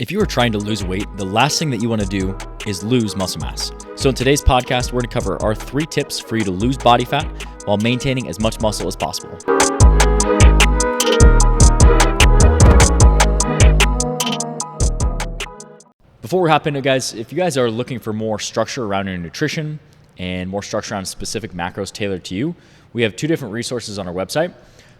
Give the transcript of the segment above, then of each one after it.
If you are trying to lose weight, the last thing that you want to do is lose muscle mass. So in today's podcast, we're going to cover our 3 tips for you to lose body fat while maintaining as much muscle as possible. Before we hop into it, guys, if you guys are looking for more structure around your nutrition and more structure on specific macros tailored to you, we have 2 different resources on our website.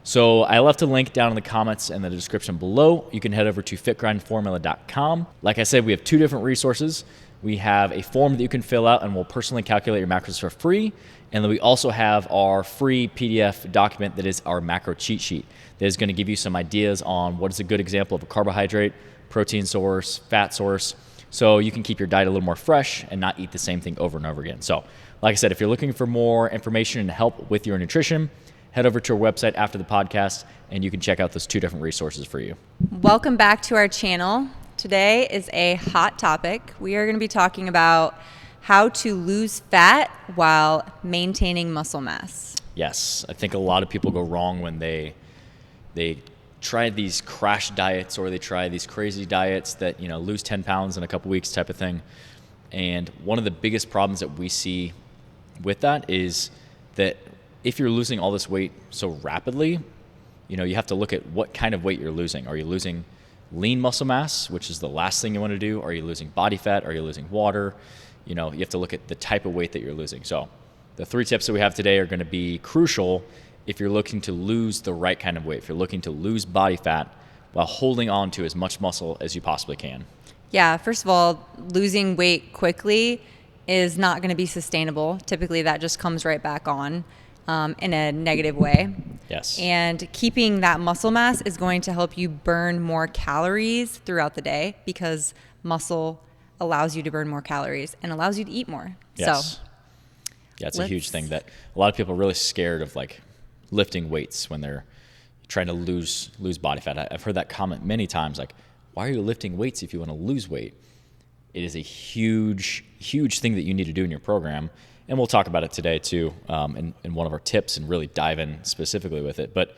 So I left a link down in the comments and the description below. You can head over to fitgrindformula.com. Like I said, we have 2 different resources. We have a form that you can fill out and we'll personally calculate your macros for free. And then we also have our free PDF document that is our macro cheat sheet that is going to give you some ideas on what is a good example of a carbohydrate, protein source, fat source, so you can keep your diet a little more fresh and not eat the same thing over and over again. So like I said, if you're looking for more information and help with your nutrition, head over to our website after the podcast and you can check out those 2 different resources for you. Welcome back to our channel. Today is a hot topic. We are going to be talking about how to lose fat while maintaining muscle mass. Yes, I think a lot of people go wrong when they try these crash diets or they try these crazy diets that, lose 10 pounds in a couple weeks type of thing. And one of the biggest problems that we see with that is that if you're losing all this weight so rapidly, you have to look at what kind of weight you're losing. Are you losing lean muscle mass, which is the last thing you want to do? Are you losing body fat? Are you losing water? You have to look at the type of weight that you're losing. So the 3 tips that we have today are going to be crucial if you're looking to lose the right kind of weight, if you're looking to lose body fat while holding on to as much muscle as you possibly can. Yeah, first of all, losing weight quickly is not going to be sustainable. Typically, that just comes right back on in a negative way. Yes. And keeping that muscle mass is going to help you burn more calories throughout the day because muscle allows you to burn more calories and allows you to eat more. Yes. So, yeah, it's a huge thing that a lot of people are really scared of, like lifting weights when they're trying to lose body fat. I've heard that comment many times, like, why are you lifting weights if you want to lose weight? It is a huge, huge thing that you need to do in your program. And we'll talk about it today too in one of our tips and really dive in specifically with it. But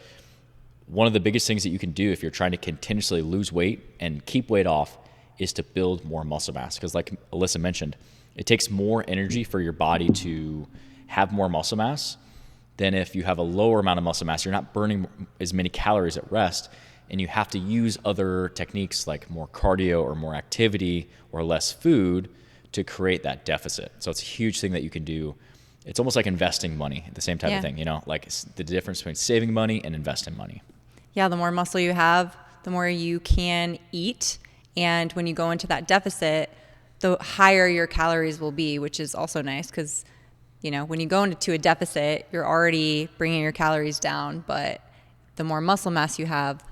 one of the biggest things that you can do if you're trying to continuously lose weight and keep weight off is to build more muscle mass. Because like Alyssa mentioned, it takes more energy for your body to have more muscle mass than if you have a lower amount of muscle mass. You're not burning as many calories at rest, and you have to use other techniques like more cardio or more activity or less food to create that deficit. So it's a huge thing that you can do. It's almost like investing money, the same type of thing, like it's the difference between saving money and investing money. Yeah, the more muscle you have, the more you can eat. And when you go into that deficit, the higher your calories will be, which is also nice because, when you go into a deficit, you're already bringing your calories down, but the more muscle mass you have,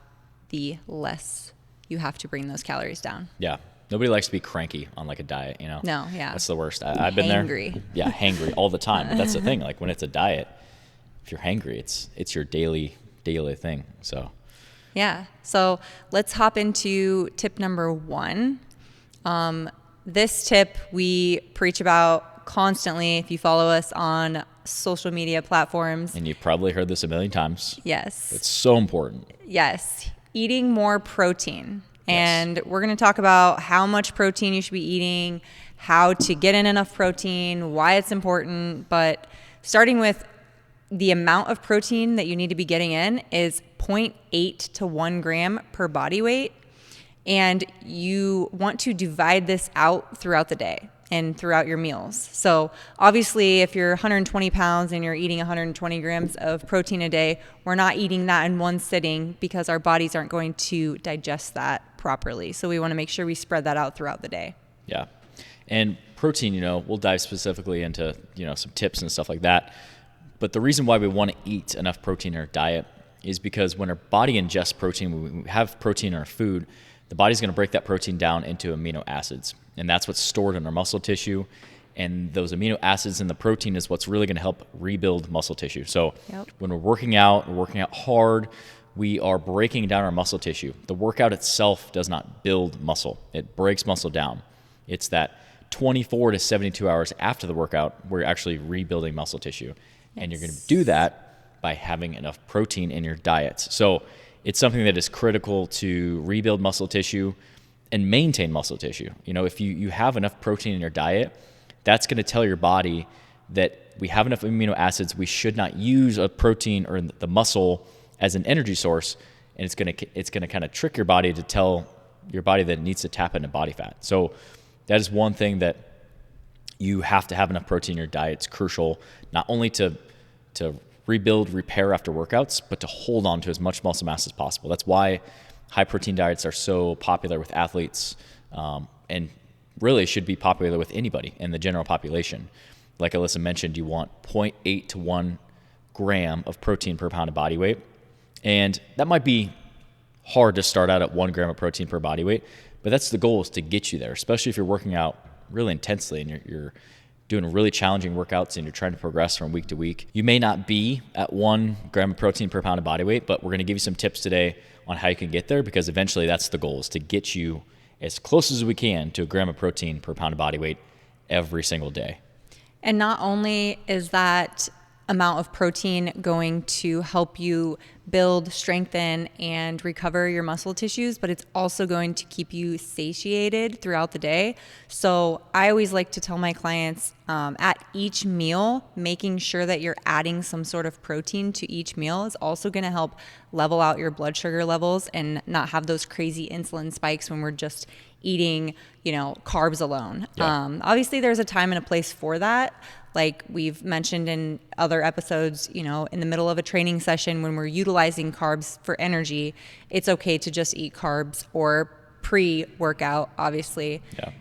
the less you have to bring those calories down. Yeah. Nobody likes to be cranky on like a diet, No, yeah. That's the worst. I've been hangry. there. Yeah, hangry all the time. But that's the thing. Like when it's a diet, if you're hangry, it's your daily thing. So. Yeah. So let's hop into tip number 1. This tip we preach about constantly if you follow us on social media platforms. And you've probably heard this a million times. Yes. It's so important. Yes. Eating more protein. And Yes. we're going to talk about how much protein you should be eating, how to get in enough protein, why it's important. But starting with the amount of protein that you need to be getting in is 0.8 to 1 gram per body weight. And you want to divide this out throughout the day and throughout your meals. So obviously, if you're 120 pounds and you're eating 120 grams of protein a day, we're not eating that in one sitting because our bodies aren't going to digest that properly. So we want to make sure we spread that out throughout the day. Yeah. And protein, we'll dive specifically into, some tips and stuff like that. But the reason why we want to eat enough protein in our diet is because when our body ingests protein, when we have protein in our food, the body's going to break that protein down into amino acids. And that's what's stored in our muscle tissue. And those amino acids in the protein is what's really going to help rebuild muscle tissue. So when we're working out hard, we are breaking down our muscle tissue. The workout itself does not build muscle. It breaks muscle down. It's that 24 to 72 hours after the workout, we're actually rebuilding muscle tissue. Yes. And you're going to do that by having enough protein in your diet. So it's something that is critical to rebuild muscle tissue. and maintain muscle tissue. If you have enough protein in your diet, that's going to tell your body that we have enough amino acids. We should not use a protein or the muscle as an energy source, and it's going to kind of trick your body to tell your body that it needs to tap into body fat. So that is one thing that you have to have enough protein in your diet. It's crucial, not only to rebuild, repair after workouts, but to hold on to as much muscle mass as possible. That's why high protein diets are so popular with athletes, and really should be popular with anybody in the general population. Like Alyssa mentioned, you want 0.8 to 1 gram of protein per pound of body weight. And that might be hard to start out at 1 gram of protein per body weight, but that's the goal, is to get you there, especially if you're working out really intensely and you're doing really challenging workouts and you're trying to progress from week to week. You may not be at 1 gram of protein per pound of body weight, but we're going to give you some tips today on how you can get there, because eventually that's the goal, is to get you as close as we can to 1 gram of protein per pound of body weight every single day. And not only is that amount of protein going to help you build, strengthen, and recover your muscle tissues, but it's also going to keep you satiated throughout the day. So I always like to tell my clients at each meal, making sure that you're adding some sort of protein to each meal is also going to help level out your blood sugar levels and not have those crazy insulin spikes when we're just eating, carbs alone. Yeah. Obviously, there's a time and a place for that. Like we've mentioned in other episodes, in the middle of a training session when we're utilizing carbs for energy, it's okay to just eat carbs, or pre-workout, obviously. Yeah.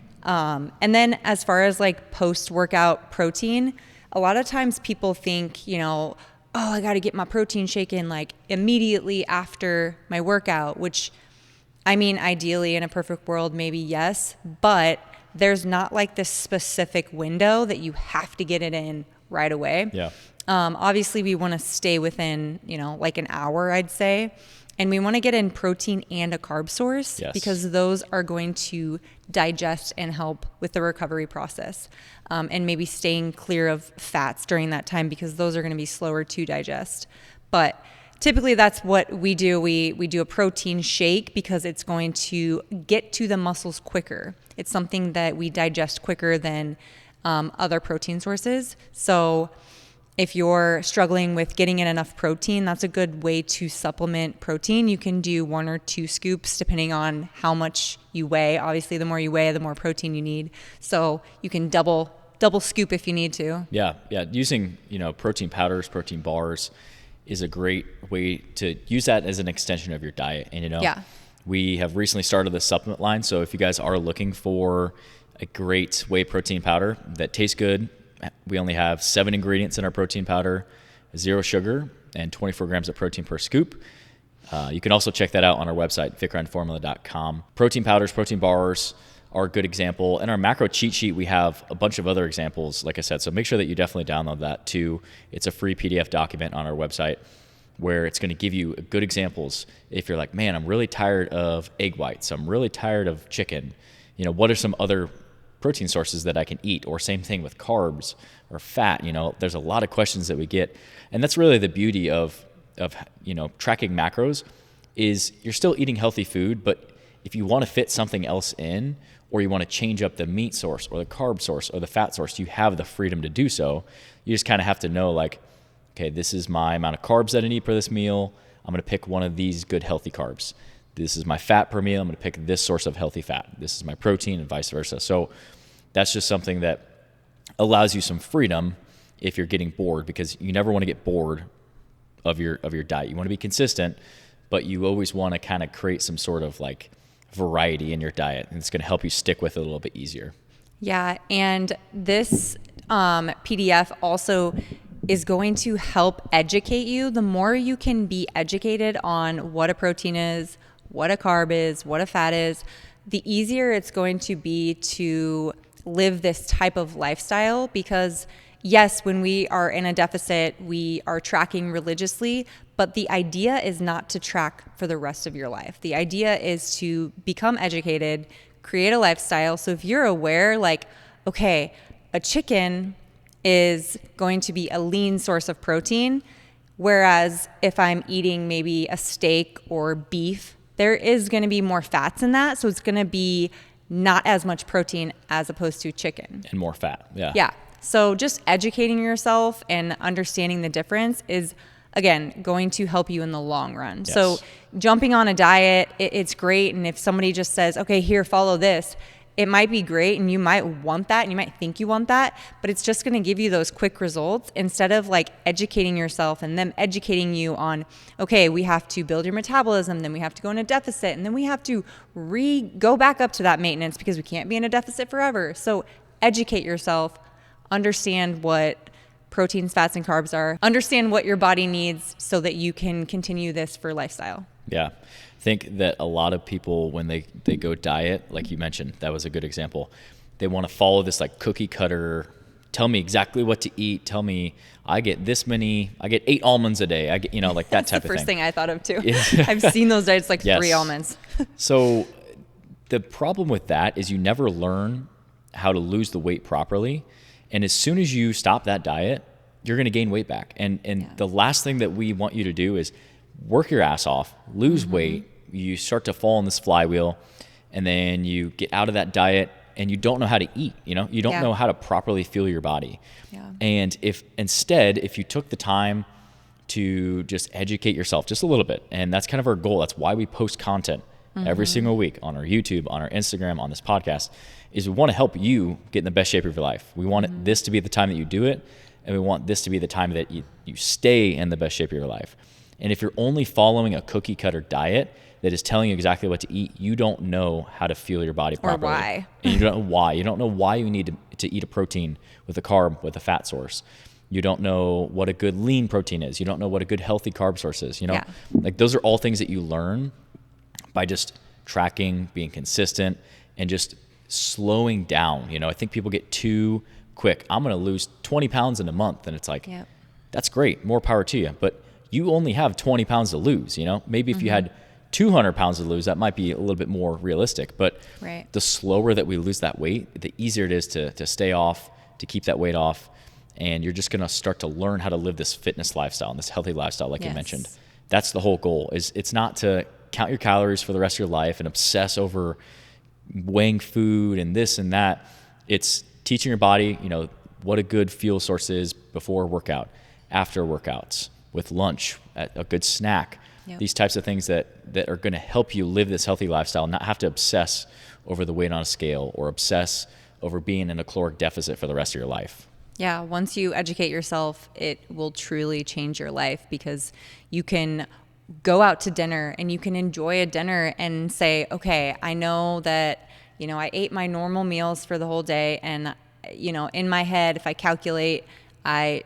And then as far as like post-workout protein, a lot of times people think, oh, I got to get my protein shake in like immediately after my workout, which, I mean, ideally in a perfect world, maybe yes, but there's not like this specific window that you have to get it in right away. Yeah. Obviously we want to stay within, like an hour, I'd say. And we want to get in protein and a carb source, Yes. because those are going to digest and help with the recovery process. And maybe staying clear of fats during that time, because those are going to be slower to digest. But typically that's what we do. We do a protein shake because it's going to get to the muscles quicker. It's something that we digest quicker than other protein sources. So if you're struggling with getting in enough protein, that's a good way to supplement protein. You can do 1 or 2 scoops depending on how much you weigh. Obviously, the more you weigh, the more protein you need. So you can double scoop if you need to. Yeah. Using, protein powders, protein bars is a great way to use that as an extension of your diet. And, Yeah. we have recently started the supplement line. So if you guys are looking for a great whey protein powder that tastes good, we only have 7 ingredients in our protein powder, 0 sugar, and 24 grams of protein per scoop. You can also check that out on our website, fitgrindformula.com. Protein powders, protein bars are a good example. In our macro cheat sheet, we have a bunch of other examples, like I said. So make sure that you definitely download that too. It's a free PDF document on our website where it's going to give you good examples. If you're like, man, I'm really tired of egg whites, I'm really tired of chicken, what are some other protein sources that I can eat? Or same thing with carbs or fat. There's a lot of questions that we get. And that's really the beauty of tracking macros, is you're still eating healthy food, but if you want to fit something else in, or you want to change up the meat source or the carb source or the fat source, you have the freedom to do so. You just kind of have to know, like, okay, this is my amount of carbs that I need for this meal. I'm going to pick one of these good healthy carbs. This is my fat per meal. I'm going to pick this source of healthy fat. This is my protein, and vice versa. So that's just something that allows you some freedom if you're getting bored, because you never want to get bored of your diet. You want to be consistent, but you always want to kind of create some sort of like variety in your diet, and it's going to help you stick with it a little bit easier. Yeah, and this PDF also is going to help educate you. The more you can be educated on what a protein is, what a carb is, what a fat is, the easier it's going to be to live this type of lifestyle. Because yes, when we are in a deficit, we are tracking religiously, but the idea is not to track for the rest of your life. The idea is to become educated, create a lifestyle. So if you're aware, like, okay, a chicken is going to be a lean source of protein, whereas if I'm eating maybe a steak or beef, there is going to be more fats in that. So it's going to be not as much protein as opposed to chicken. And more fat. Yeah. Yeah. So just educating yourself and understanding the difference is, again, going to help you in the long run. Yes. So jumping on a diet, it's great. And if somebody just says, okay, here, follow this, it might be great and you might want that and you might think you want that, but it's just going to give you those quick results instead of like educating yourself and them educating you on, okay, we have to build your metabolism, then we have to go in a deficit, and then we have to go back up to that maintenance because we can't be in a deficit forever. So educate yourself, understand what proteins, fats, and carbs are, understand what your body needs so that you can continue this for lifestyle. Yeah. I think that a lot of people, when they go diet, like you mentioned, that was a good example. They want to follow this like cookie cutter, tell me exactly what to eat. Tell me I get 8 almonds a day. I get, like that type of thing. That's the first thing I thought of too. I've seen those diets like Yes. 3 almonds. So the problem with that is you never learn how to lose the weight properly. And as soon as you stop that diet, you're going to gain weight back. And the last thing that we want you to do is work your ass off, lose weight. You start to fall in this flywheel, and then you get out of that diet and you don't know how to eat. You don't know how to properly fuel your body. Yeah. And if you took the time to just educate yourself just a little bit, and that's kind of our goal. That's why we post content every single week on our YouTube, on our Instagram, on this podcast, is we want to help you get in the best shape of your life. We want this to be the time that you do it, and we want this to be the time that you stay in the best shape of your life. And if you're only following a cookie cutter diet that is telling you exactly what to eat, you don't know how to fuel your body properly. Or why. And you don't know why. You don't know why you need to eat a protein with a carb, with a fat source. You don't know what a good lean protein is. You don't know what a good healthy carb source is. Like those are all things that you learn by just tracking, being consistent, and just slowing down. I think people get too quick. I'm going to lose 20 pounds in a month. And it's like, that's great. More power to you. But you only have 20 pounds to lose. Maybe if you had 200 pounds to lose, that might be a little bit more realistic. But the slower that we lose that weight, the easier it is to stay off, to keep that weight off. And you're just going to start to learn how to live this fitness lifestyle and this healthy lifestyle, like you mentioned. That's the whole goal. It's not to count your calories for the rest of your life and obsess over weighing food and this and that. It's teaching your body, what a good fuel source is before a workout, after workouts, with lunch, a good snack. These types of things that are going to help you live this healthy lifestyle, not have to obsess over the weight on a scale or obsess over being in a caloric deficit for the rest of your life. Yeah, once you educate yourself, it will truly change your life because you can go out to dinner and you can enjoy a dinner and say, okay, I know that, I ate my normal meals for the whole day. And, in my head, if I calculate, I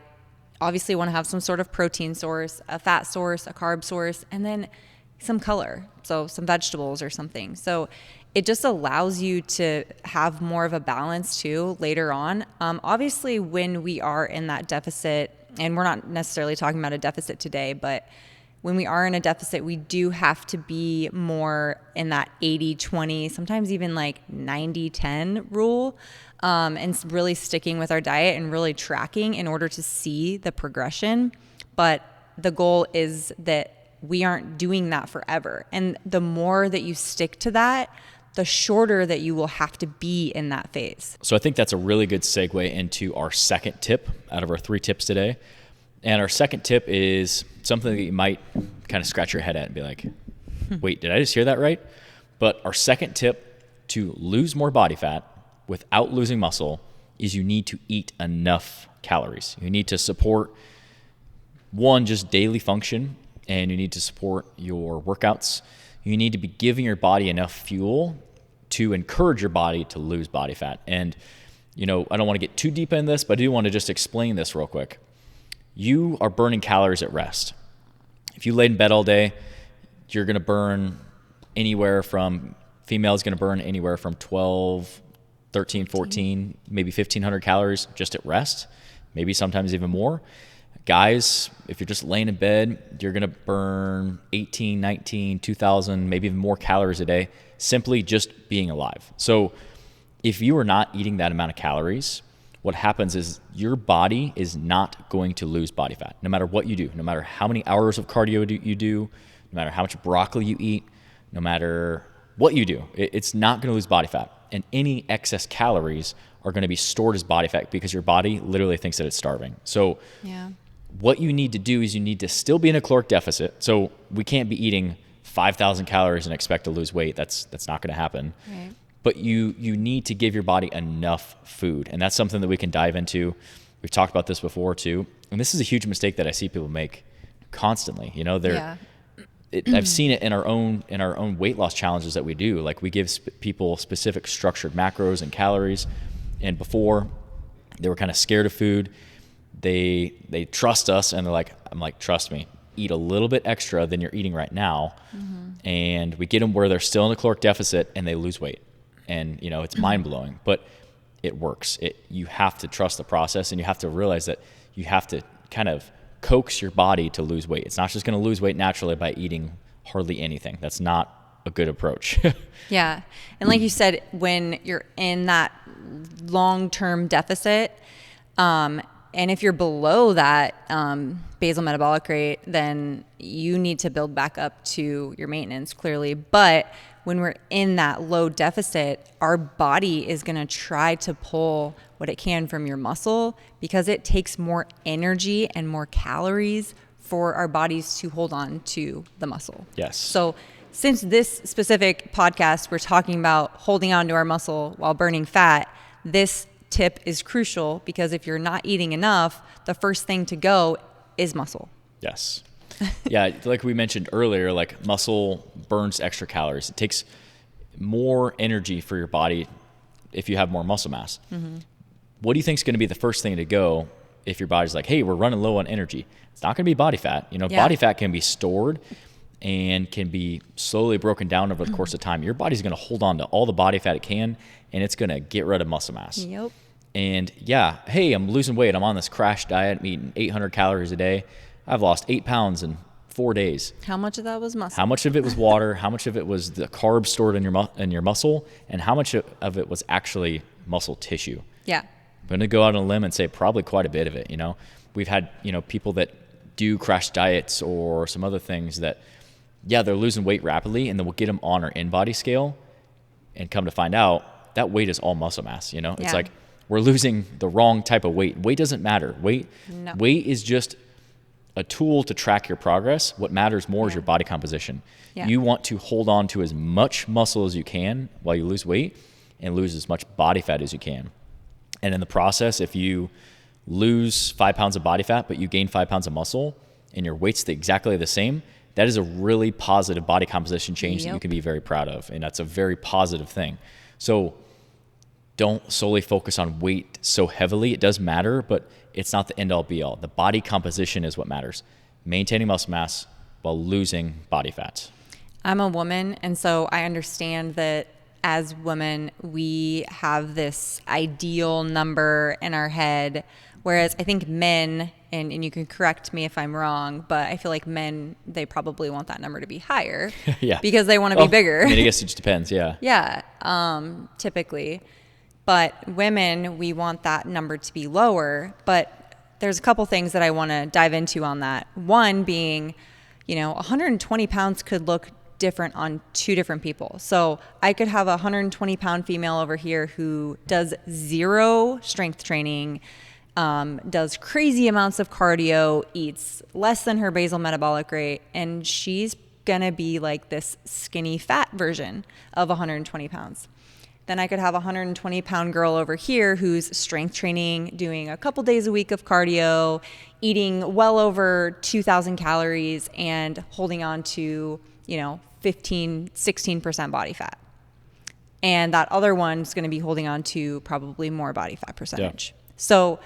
obviously want to have some sort of protein source, a fat source, a carb source, and then some color. So some vegetables or something. So it just allows you to have more of a balance too later on. Obviously, when we are in that deficit, and we're not necessarily talking about a deficit today, but when we are in a deficit, we do have to be more in that 80-20, sometimes even like 90-10 rule, and really sticking with our diet and really tracking in order to see the progression. But the goal is that we aren't doing that forever. And the more that you stick to that, the shorter that you will have to be in that phase. So I think that's a really good segue into our second tip out of our 3 tips today. And our second tip is something that you might kind of scratch your head at and be like, wait, did I just hear that right? But our second tip to lose more body fat without losing muscle is you need to eat enough calories. You need to support, one, just daily function, and you need to support your workouts. You need to be giving your body enough fuel to encourage your body to lose body fat. And, I don't want to get too deep in this, but I do want to just explain this real quick. You are burning calories at rest. If you laid in bed all day, you're going to burn anywhere from, female's going to burn anywhere from 12, 13, 14, maybe 1,500 calories just at rest, maybe sometimes even more. Guys, if you're just laying in bed, you're going to burn 18, 19, 2,000, maybe even more calories a day, simply just being alive. So if you are not eating that amount of calories, what happens is your body is not going to lose body fat, no matter what you do, no matter how many hours of cardio you do, no matter how much broccoli you eat, no matter what you do, it's not going to lose body fat. And any excess calories are going to be stored as body fat because your body literally thinks that it's starving. So what you need to do is you need to still be in a caloric deficit. So we can't be eating 5,000 calories and expect to lose weight. That's not going to happen. Right. But you need to give your body enough food. And that's something that we can dive into. We've talked about this before too. And this is a huge mistake that I see people make constantly. You know, I've seen it in our own weight loss challenges that we do. Like we give people specific structured macros and calories. And before they were kind of scared of food. They trust us and I'm like, trust me, eat a little bit extra than you're eating right now. Mm-hmm. And we get them where they're still in a caloric deficit and they lose weight. And, you know, it's mind blowing, but it works. You have to trust the process, and you have to realize that you have to kind of coax your body to lose weight. It's not just going to lose weight naturally by eating hardly anything. That's not a good approach. Yeah. And like you said, when you're in that long-term deficit, and if you're below that basal metabolic rate, then you need to build back up to your maintenance, clearly. But when we're in that low deficit, our body is going to try to pull what it can from your muscle because it takes more energy and more calories for our bodies to hold on to the muscle. Yes. So since this specific podcast, we're talking about holding on to our muscle while burning fat, this tip is crucial because if you're not eating enough, the first thing to go is muscle. Yes. Yeah, like we mentioned earlier, like muscle burns extra calories. It takes more energy for your body if you have more muscle mass. Mm-hmm. What do you think is going to be the first thing to go if your body's like, hey, we're running low on energy? It's not going to be body fat. You know, body fat can be stored and can be slowly broken down over the course of time. Your body's going to hold on to all the body fat it can, and it's going to get rid of muscle mass. Yep. And yeah, hey, I'm losing weight. I'm on this crash diet. I'm eating 800 calories a day. I've lost 8 pounds in 4 days. How much of that was muscle? How much of it was water? How much of it was the carbs stored in your muscle? And how much of it was actually muscle tissue? Yeah. I'm going to go out on a limb and say probably quite a bit of it. You know, we've had, people that do crash diets or some other things that, they're losing weight rapidly, and then we'll get them on our in-body scale and come to find out that weight is all muscle mass. It's like we're losing the wrong type of weight. Weight doesn't matter. Weight is just a tool to track your progress. What matters more is your body composition. Yeah. You want to hold on to as much muscle as you can while you lose weight and lose as much body fat as you can. And in the process, if you lose 5 pounds of body fat, but you gain 5 pounds of muscle and your weight's exactly the same, that is a really positive body composition change that you can be very proud of. And that's a very positive thing. So don't solely focus on weight so heavily. It does matter, but it's not the end all be all. The body composition is what matters. Maintaining muscle mass while losing body fat. I'm a woman, and so I understand that as women, we have this ideal number in our head, whereas I think men, and you can correct me if I'm wrong, but I feel like men, they probably want that number to be higher because they want to be bigger. I mean, I guess it just depends, typically. But women, we want that number to be lower. But there's a couple things that I want to dive into on that. One being, 120 pounds could look different on two different people. So I could have a 120-pound female over here who does zero strength training, does crazy amounts of cardio, eats less than her basal metabolic rate, and she's going to be like this skinny fat version of 120 pounds. Then I could have a 120-pound girl over here who's strength training, doing a couple days a week of cardio, eating well over 2,000 calories, and holding on to, 15, 16% body fat. And that other one's going to be holding on to probably more body fat percentage. Yeah. So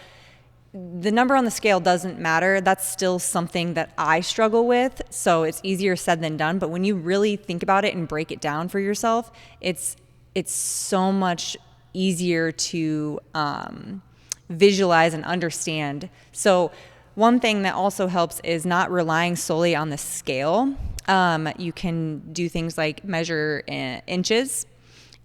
the number on the scale doesn't matter. That's still something that I struggle with. So it's easier said than done. But when you really think about it and break it down for yourself, it's so much easier to visualize and understand. So one thing that also helps is not relying solely on the scale. You can do things like measure inches.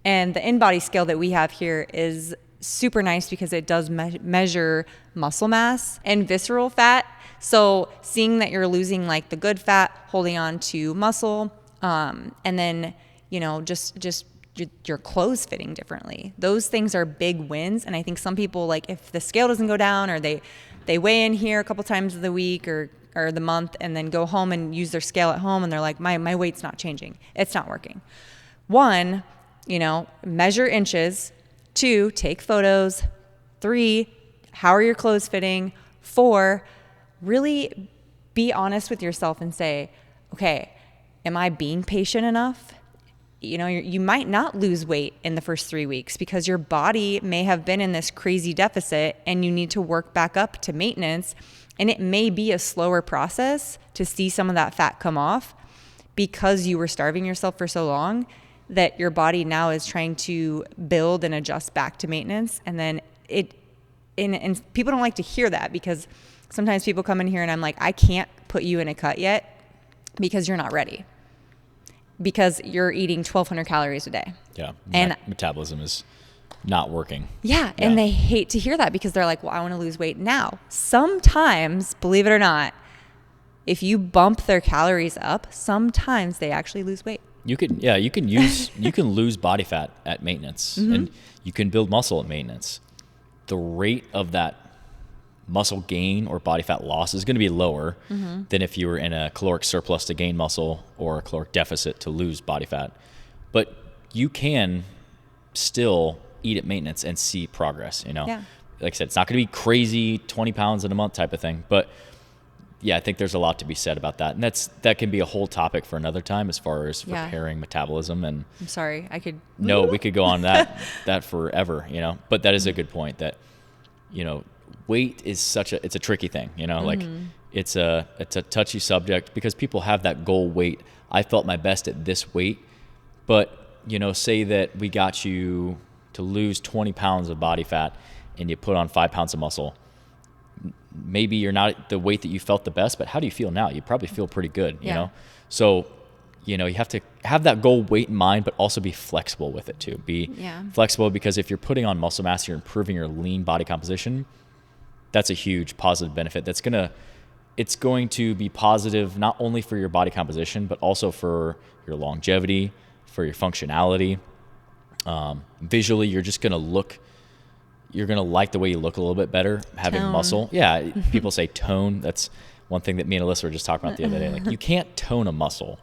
And the in-body scale that we have here is super nice because it does measure muscle mass and visceral fat. So seeing that you're losing like the good fat, holding on to muscle, And then, just your clothes fitting differently. Those things are big wins. And I think some people, like, if the scale doesn't go down, or they weigh in here a couple times of the week or the month, and then go home and use their scale at home, and they're like, my weight's not changing. It's not working. 1, measure inches. 2, take photos. 3, how are your clothes fitting? 4, really be honest with yourself and say, okay, am I being patient enough? You might not lose weight in the first 3 weeks because your body may have been in this crazy deficit and you need to work back up to maintenance. And it may be a slower process to see some of that fat come off because you were starving yourself for so long that your body now is trying to build and adjust back to maintenance. And then and people don't like to hear that, because sometimes people come in here and I'm like, I can't put you in a cut yet because you're not ready, because you're eating 1,200 calories a day. Yeah. And metabolism is not working. Yeah. And they hate to hear that because they're like, well, I want to lose weight now. Sometimes, believe it or not, if you bump their calories up, sometimes they actually lose weight. You can lose body fat at maintenance, and you can build muscle at maintenance. The rate of that muscle gain or body fat loss is going to be lower than if you were in a caloric surplus to gain muscle or a caloric deficit to lose body fat. But you can still eat at maintenance and see progress, Yeah. Like I said, it's not going to be crazy 20 pounds in a month type of thing, but yeah, I think there's a lot to be said about that. And that can be a whole topic for another time, as far as repairing metabolism. And I'm sorry, no, we could go on that forever, but that is a good point, that, weight is it's a tricky thing, like it's a touchy subject, because people have that goal weight. I felt my best at this weight, but say that we got you to lose 20 pounds of body fat and you put on 5 pounds of muscle. Maybe you're not at the weight that you felt the best, but how do you feel now? You probably feel pretty good, you know? So, you have to have that goal weight in mind, but also be flexible with it too. Be flexible, because if you're putting on muscle mass, you're improving your lean body composition. That's a huge positive benefit. It's going to be positive not only for your body composition, but also for your longevity, for your functionality. Visually, you're just going to like the way you look a little bit better, having muscle. Yeah, people say tone. That's one thing that me and Alyssa were just talking about the other day. Like, you can't tone a muscle.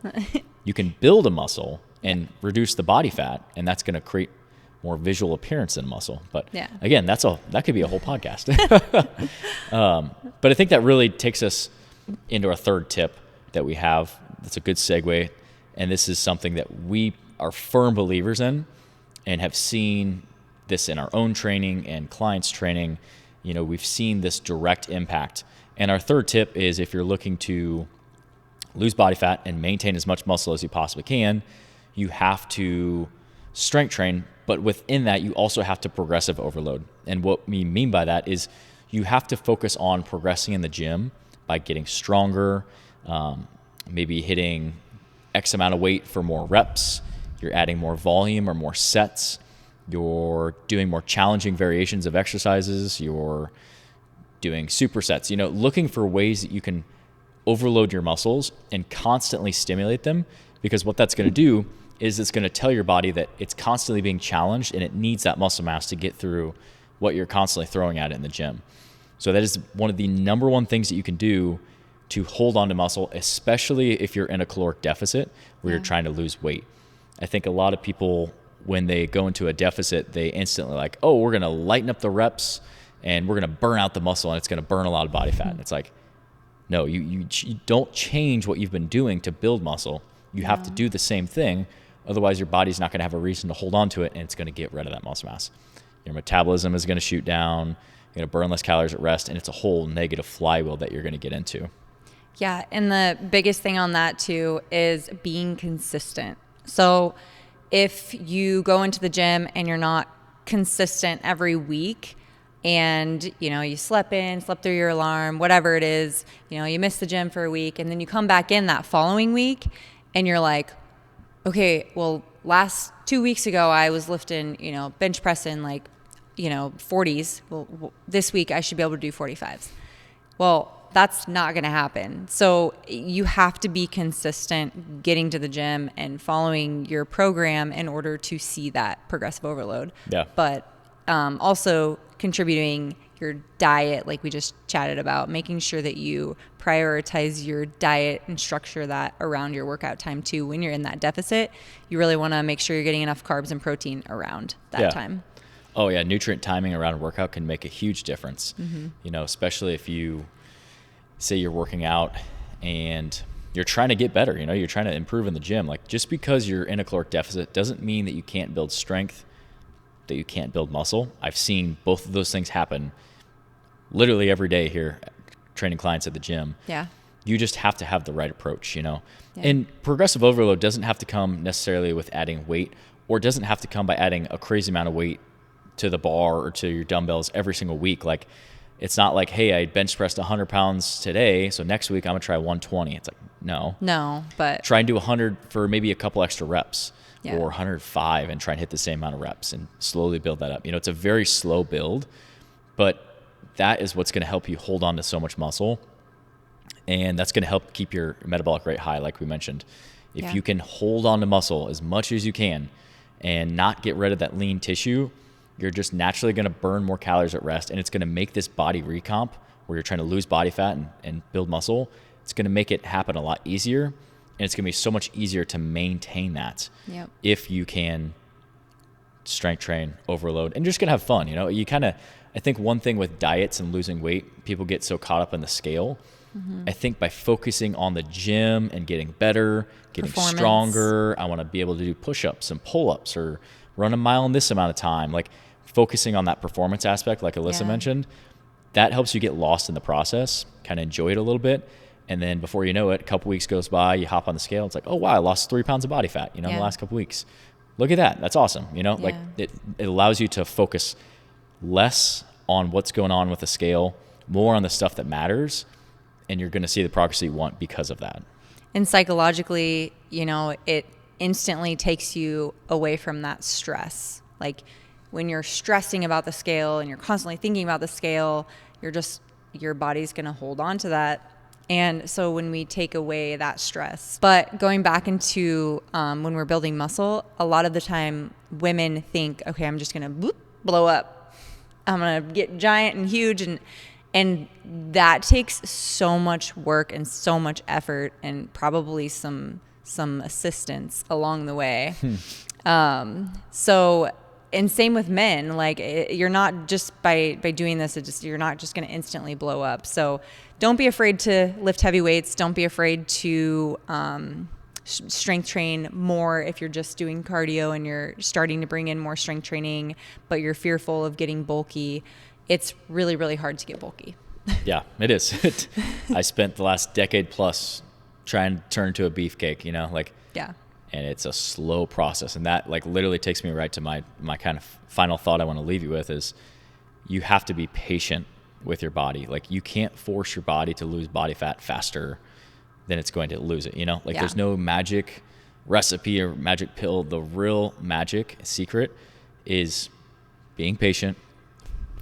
You can build a muscle and reduce the body fat, and that's going to create more visual appearance in muscle. But again, that could be a whole podcast. But I think that really takes us into our third tip that we have. That's a good segue. And this is something that we are firm believers in and have seen this in our own training and clients' training. We've seen this direct impact. And our third tip is, if you're looking to lose body fat and maintain as much muscle as you possibly can, you have to strength train, but within that, you also have to progressive overload. And what we mean by that is you have to focus on progressing in the gym by getting stronger, maybe hitting X amount of weight for more reps. You're adding more volume or more sets. You're doing more challenging variations of exercises. You're doing supersets, looking for ways that you can overload your muscles and constantly stimulate them, because what that's going to do is it's going to tell your body that it's constantly being challenged and it needs that muscle mass to get through what you're constantly throwing at it in the gym. So that is one of the number one things that you can do to hold on to muscle, especially if you're in a caloric deficit where you're trying to lose weight. I think a lot of people, when they go into a deficit, they instantly like, oh, we're going to lighten up the reps and we're going to burn out the muscle and it's going to burn a lot of body fat. And it's like, no, you don't change what you've been doing to build muscle. You have to do the same thing. Otherwise, your body's not going to have a reason to hold on to it, and it's going to get rid of that muscle mass. Your metabolism is going to shoot down. You're going to burn less calories at rest, and it's a whole negative flywheel that you're going to get into. Yeah, and the biggest thing on that too is being consistent. So if you go into the gym and you're not consistent every week, and you slept through your alarm, whatever it is, you miss the gym for a week, and then you come back in that following week and you're like, okay, well, last 2 weeks ago I was lifting, bench pressing like, 40s. Well, this week I should be able to do 45s. Well, that's not going to happen. So you have to be consistent getting to the gym and following your program in order to see that progressive overload. Yeah. But also contributing your diet, like we just chatted about, making sure that you prioritize your diet and structure that around your workout time too. When you're in that deficit, you really want to make sure you're getting enough carbs and protein around that time. Oh yeah, nutrient timing around a workout can make a huge difference. You know, especially if you say you're working out and you're trying to get better, you know, you're trying to improve in the gym. Like, just because you're in a caloric deficit doesn't mean that you can't build strength, that you can't build muscle. I've seen both of those things happen literally every day here training clients at the gym. Yeah. You just have to have the right approach, you know. Yeah. And progressive overload doesn't have to come necessarily with adding weight, or doesn't have to come by adding a crazy amount of weight to the bar or to your dumbbells every single week. Like, it's not like, hey, I bench pressed 100 pounds today, so next week I'm gonna try 120. It's like, no, but try and do 100 for maybe a couple extra reps, or 105, and try and hit the same amount of reps and slowly build that up. You know, it's a very slow build, but that is what's going to help you hold on to so much muscle, and that's going to help keep your metabolic rate high, like we mentioned. If you can hold on to muscle as much as you can and not get rid of that lean tissue, you're just naturally going to burn more calories at rest, and it's going to make this body recomp where you're trying to lose body fat and build muscle. It's going to make it happen a lot easier, and it's going to be so much easier to maintain that if you can strength train, overload, and just going to have fun. You know, you kind of, I think one thing with diets and losing weight, people get so caught up in the scale. I think by focusing on the gym and getting better, getting stronger, I want to be able to do push-ups and pull-ups or run a mile in this amount of time, like focusing on that performance aspect, like Alyssa mentioned, that helps you get lost in the process, kind of enjoy it a little bit. And then before you know it, a couple weeks goes by, you hop on the scale, it's like, oh wow, I lost 3 pounds of body fat, you know, in the last couple weeks. Look at that. That's awesome. You know, like it allows you to focus less on what's going on with the scale, more on the stuff that matters. And you're going to see the progress that you want because of that. And psychologically, you know, it instantly takes you away from that stress. Like, when you're stressing about the scale and you're constantly thinking about the scale, your body's going to hold on to that. And so when we take away that stress, but going back into when we're building muscle, a lot of the time women think, okay, I'm just going to blow up. I'm going to get giant and huge. And that takes so much work and so much effort and probably some assistance along the way. So, and same with men, like you're not just by doing this, you're not just going to instantly blow up. So don't be afraid to lift heavy weights. Don't be afraid to strength train more if you're just doing cardio and you're starting to bring in more strength training, but you're fearful of getting bulky. It's really, really hard to get bulky. Yeah, it is. I spent the last decade plus trying to turn to a beefcake, you know, like, and it's a slow process. And that like literally takes me right to my kind of final thought I want to leave you with is you have to be patient with your body. Like, you can't force your body to lose body fat faster than it's going to lose it, you know, like there's no magic recipe or magic pill. The real magic secret is being patient,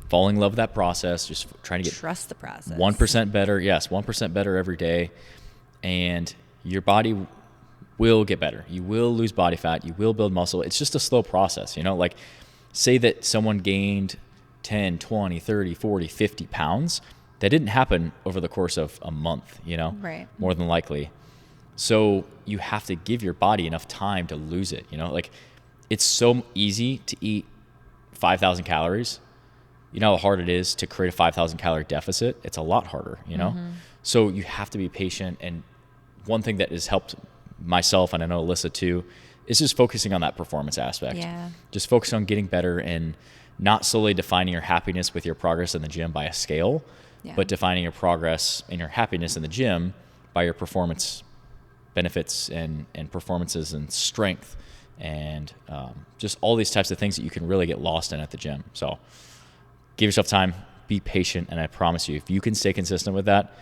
falling in love with that process, just trying to get trust the process. 1% better. Yes, 1% better every day. And your body will get better. You will lose body fat. You will build muscle. It's just a slow process, you know, like say that someone gained 10, 20, 30, 40, 50 pounds. That didn't happen over the course of a month, you know, more than likely. So you have to give your body enough time to lose it, you know, like it's so easy to eat 5,000 calories. You know how hard it is to create a 5,000 calorie deficit? It's a lot harder, you know? So you have to be patient. And one thing that has helped myself, and I know Alyssa too, is just focusing on that performance aspect. Just focus on getting better and not solely defining your happiness with your progress in the gym by a scale, but defining your progress and your happiness in the gym by your performance benefits and performances and strength and just all these types of things that you can really get lost in at the gym. So give yourself time, be patient, and I promise you, if you can stay consistent with that,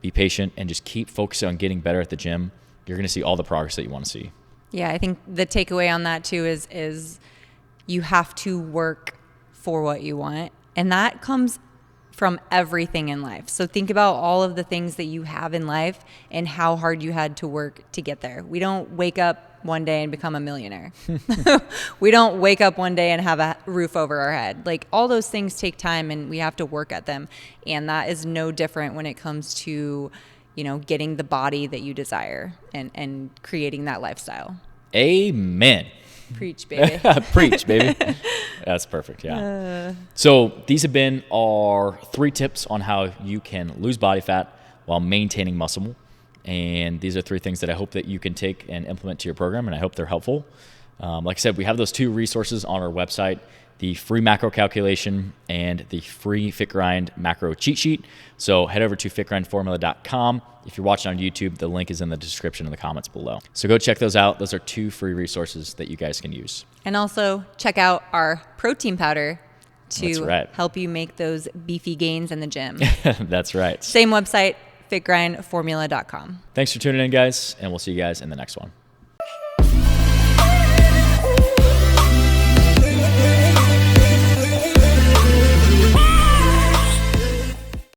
be patient, and just keep focusing on getting better at the gym, you're going to see all the progress that you want to see. Yeah, I think the takeaway on that too is you have to work for what you want, and that comes from everything in life. So think about all of the things that you have in life and how hard you had to work to get there. We don't wake up one day and become a millionaire. We don't wake up one day and have a roof over our head. Like, all those things take time and we have to work at them. And that is no different when it comes to, you know, getting the body that you desire and creating that lifestyle. Amen. Preach, baby. Preach, baby. That's perfect. Yeah. So these have been our 3 tips on how you can lose body fat while maintaining muscle. And these are 3 things that I hope that you can take and implement to your program, and I hope they're helpful. Like I said, we have those 2 resources on our website, the free macro calculation and the free Fit Grind macro cheat sheet. So head over to fitgrindformula.com. If you're watching on YouTube, the link is in the description in the comments below. So go check those out. Those are 2 free resources that you guys can use. And also check out our protein powder to help you make those beefy gains in the gym. That's right. Same website, fitgrindformula.com. Thanks for tuning in, guys, and we'll see you guys in the next one.